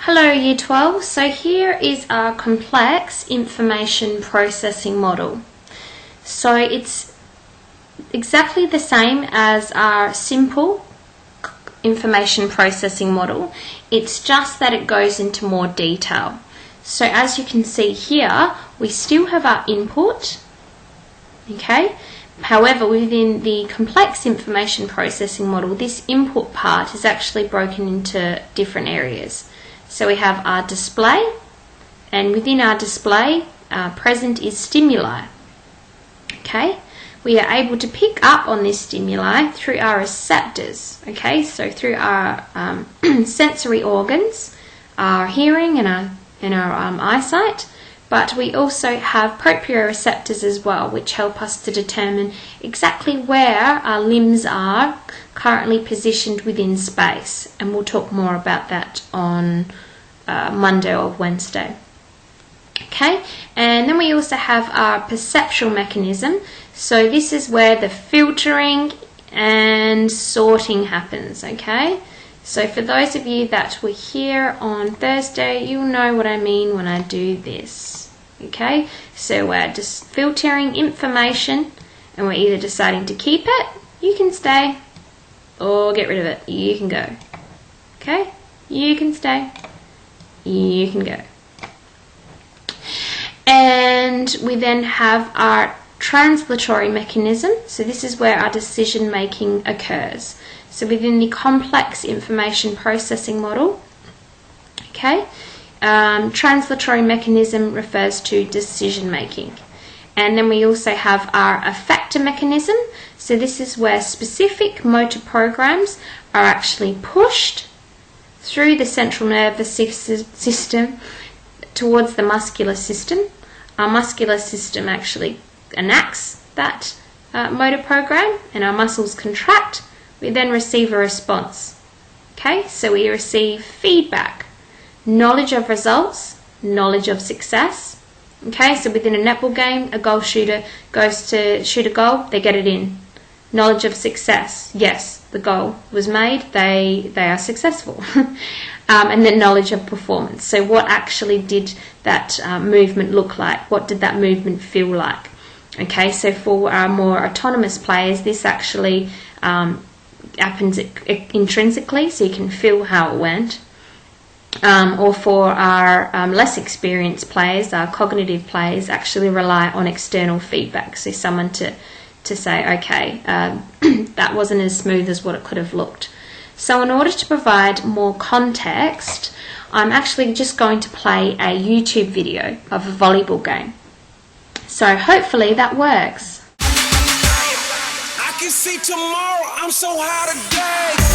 Hello Year 12, so here is our complex information processing model. So it's exactly the same as our simple information processing model, it's just that it goes into more detail. So as you can see here, we still have our input, okay? However, within the complex information processing model, this input part is actually broken into different areas. So we have our display, and within our display, present is stimuli. Okay, we are able to pick up on this stimuli through our receptors. Okay, so through our sensory organs, our hearing and our eyesight. But we also have proprioceptors as well, which help us to determine exactly where our limbs are currently positioned within space. And we'll talk more about that on Monday or Wednesday. Okay, and then we also have our perceptual mechanism. So this is where the filtering and sorting happens. Okay, so for those of you that were here on Thursday, you'll know what I mean when I do this. Okay, so we're just filtering information and we're either deciding to keep it, you can stay, or get rid of it, you can go. Okay, you can stay, you can go. And we then have our translatory mechanism. So this is where our decision making occurs. So within the complex information processing model, okay, translatory mechanism refers to decision making. And then we also have our effector mechanism. So this is where specific motor programs are actually pushed through the central nervous system towards the muscular system. Our muscular system actually enacts that motor program and our muscles contract. We then receive a response. Okay, so we receive feedback, knowledge of results, knowledge of success. Okay, so within a netball game, a goal shooter goes to shoot a goal, they get it in. Knowledge of success, yes, the goal was made, they are successful. And then knowledge of performance. So what actually did that movement look like? What did that movement feel like? Okay, so for our more autonomous players, this actually happens intrinsically, so you can feel how it went. Or for our less experienced players, our cognitive players actually rely on external feedback. So someone to say, okay, that wasn't as smooth as what it could have looked. So in order to provide more context, I'm actually just going to play a YouTube video of a volleyball game. So hopefully that works. I can see tomorrow, I'm so high today.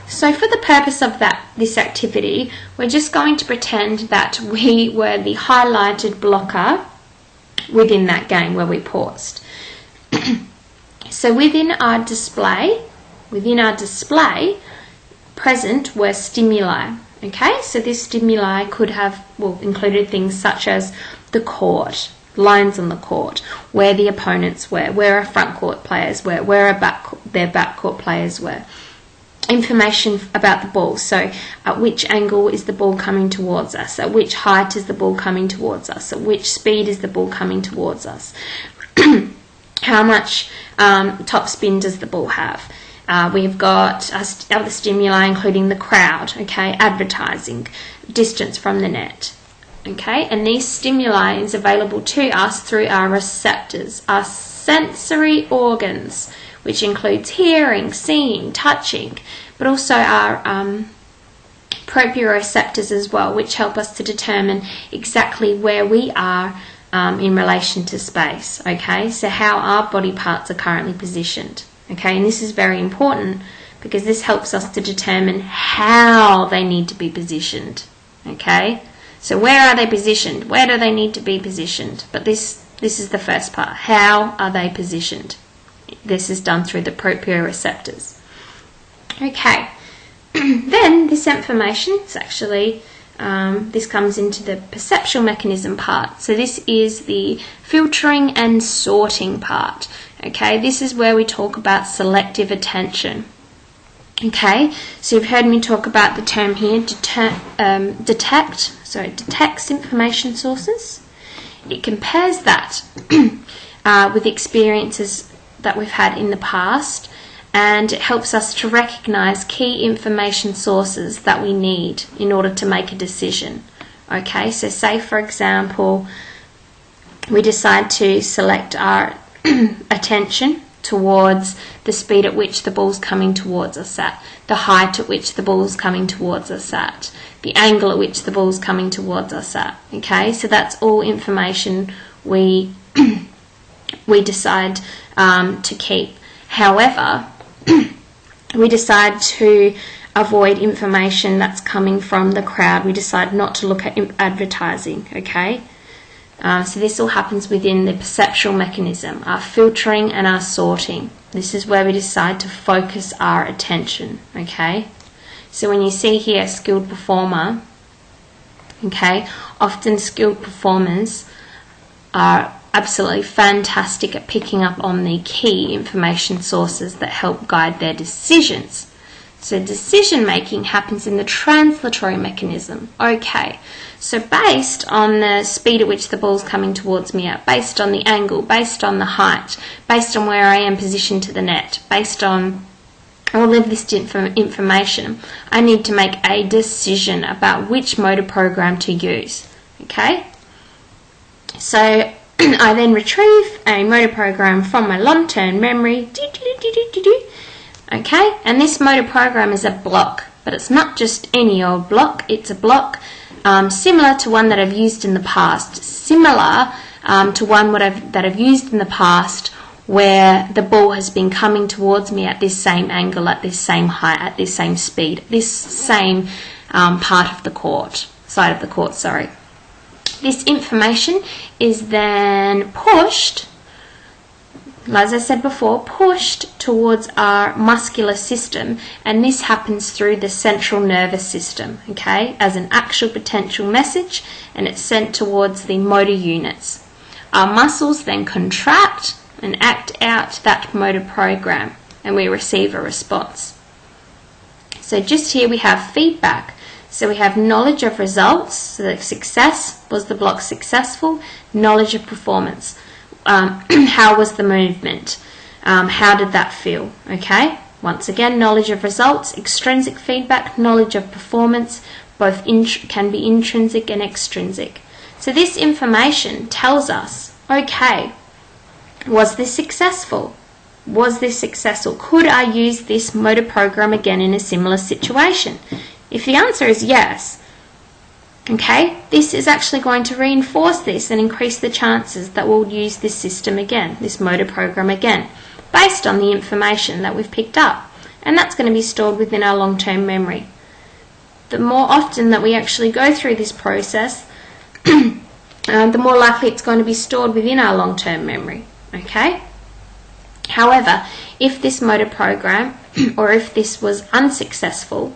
So for the purpose of this activity, we're just going to pretend that we were the highlighted blocker within that game where we paused. So within our display, present were stimuli. Okay, so this stimuli could have included things such as the court, lines on the court, where the opponents were, where our front court players were, where their back court players were. Information about the ball, so at which angle is the ball coming towards us, at which height is the ball coming towards us, at which speed is the ball coming towards us, how much top spin does the ball have. We've got other stimuli including the crowd, okay, advertising, distance from the net, okay, and these stimuli is available to us through our receptors, our sensory organs, which includes hearing, seeing, touching, but also our proprioceptors as well, which help us to determine exactly where we are in relation to space, okay, so how our body parts are currently positioned, okay, and this is very important because this helps us to determine how they need to be positioned. Okay, so where are they positioned? Where do they need to be positioned? But this is the first part. How are they positioned? This is done through the proprioceptors. Okay, then this information is actually, this comes into the perceptual mechanism part. So this is the filtering and sorting part. Okay, this is where we talk about selective attention. Okay, so you've heard me talk about the term here, detects information sources. It compares that with experiences that we've had in the past, and it helps us to recognise key information sources that we need in order to make a decision. Okay, so say for example, we decide to select our attention towards the speed at which the ball's coming towards us at, the height at which the ball's coming towards us at, the angle at which the ball's coming towards us at. Okay, so that's all information we decide to keep. However, we decide to avoid information that's coming from the crowd. We decide not to look at advertising. Okay. So this all happens within the perceptual mechanism, our filtering and our sorting. This is where we decide to focus our attention, okay? So when you see here skilled performer, okay, often skilled performers are absolutely fantastic at picking up on the key information sources that help guide their decisions. So decision making happens in the translatory mechanism. Okay, so based on the speed at which the ball's coming towards me at, based on the angle, based on the height, based on where I am positioned to the net, based on all of this information, I need to make a decision about which motor program to use. Okay, so I then retrieve a motor program from my long-term memory. Okay, and this motor program is a block, but it's not just any old block. It's a block similar to one that I've used in the past, similar to one that I've used in the past where the ball has been coming towards me at this same angle, at this same height, at this same speed, this same part of the court, side of the court, sorry. This information is then pushed, as I said before, pushed towards our muscular system, and this happens through the central nervous system, okay, as an actual potential message, and it's sent towards the motor units. Our muscles then contract and act out that motor program, and we receive a response. So just here we have feedback. So we have knowledge of results, so that success, was the block successful, knowledge of performance. How was the movement? How did that feel? Okay, once again, knowledge of results, extrinsic feedback, knowledge of performance, both can be intrinsic and extrinsic. So this information tells us, okay, was this successful? Was this successful? Could I use this motor program again in a similar situation? If the answer is yes, okay, this is actually going to reinforce this and increase the chances that we'll use this system again, this motor program again, based on the information that we've picked up. And that's going to be stored within our long-term memory. The more often that we actually go through this process, the more likely it's going to be stored within our long-term memory, okay? However, if this motor program, or if this was unsuccessful,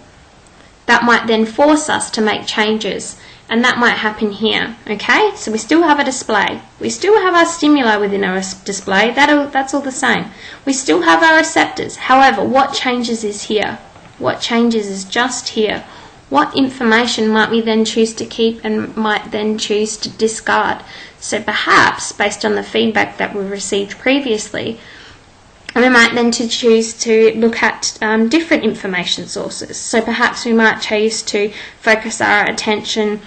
that might then force us to make changes, and that might happen here, okay? So we still have a display. We still have our stimuli within our display. That's all the same. We still have our receptors. However, what changes is here. What changes is just here. What information might we then choose to keep and might then choose to discard? So perhaps, based on the feedback that we received previously, we might then choose to look at different information sources. So perhaps we might choose to focus our attention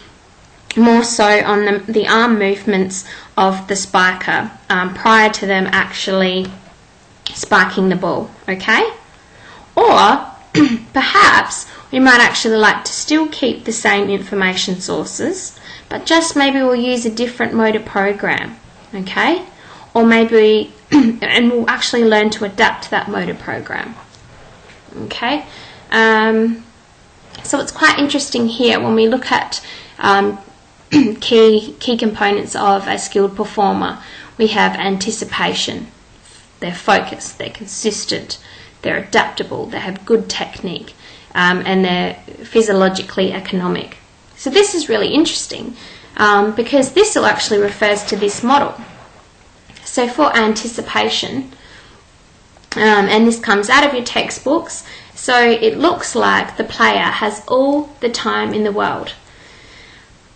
more so on the arm movements of the spiker prior to them actually spiking the ball, okay? Or perhaps we might actually like to still keep the same information sources, but just maybe we'll use a different motor program, okay? Or maybe and we'll actually learn to adapt that motor program. Okay, so it's quite interesting here when we look at key components of a skilled performer. We have anticipation. They're focused, they're consistent, they're adaptable, they have good technique, and they're physiologically economic. So this is really interesting because this actually refers to this model. So for anticipation, and this comes out of your textbooks, so it looks like the player has all the time in the world.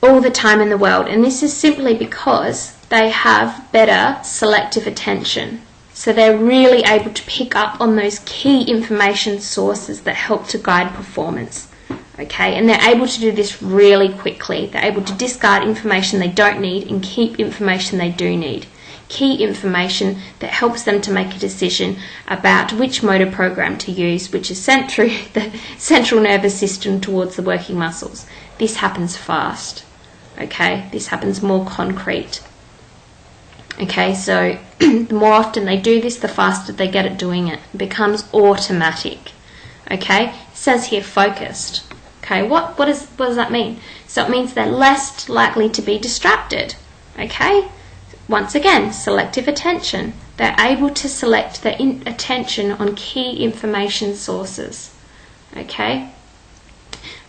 All the time in the world, and this is simply because they have better selective attention. So they're really able to pick up on those key information sources that help to guide performance. Okay, and they're able to do this really quickly. They're able to discard information they don't need and keep information they do need. Key information that helps them to make a decision about which motor program to use, which is sent through the central nervous system towards the working muscles. This happens fast. Okay, this happens more concrete. Okay, so the more often they do this, the faster they get at doing it. It becomes automatic. Okay, it says here focused. Okay, what does that mean? So it means they're less likely to be distracted. Okay, once again, selective attention. They're able to select their attention on key information sources. Okay,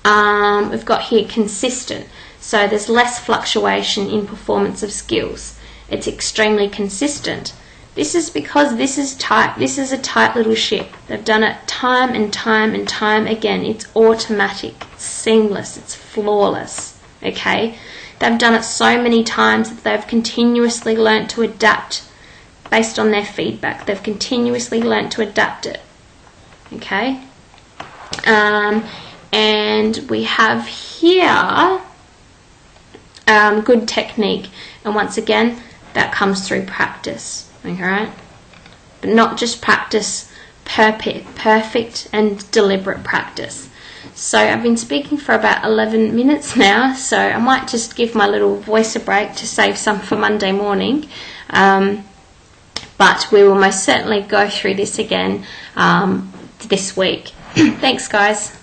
we've got here consistent. So there's less fluctuation in performance of skills. It's extremely consistent. This is because this is a tight little ship. They've done it time and time and time again. It's automatic, it's seamless, it's flawless. Okay? They've done it so many times that they've continuously learnt to adapt based on their feedback. They've continuously learnt to adapt it. Okay? And we have here good technique, and once again that comes through practice. Okay, but not just practice, perfect and deliberate practice. So I've been speaking for about 11 minutes now, so I might just give my little voice a break to save some for Monday morning, but we will most certainly go through this again this week. Thanks guys.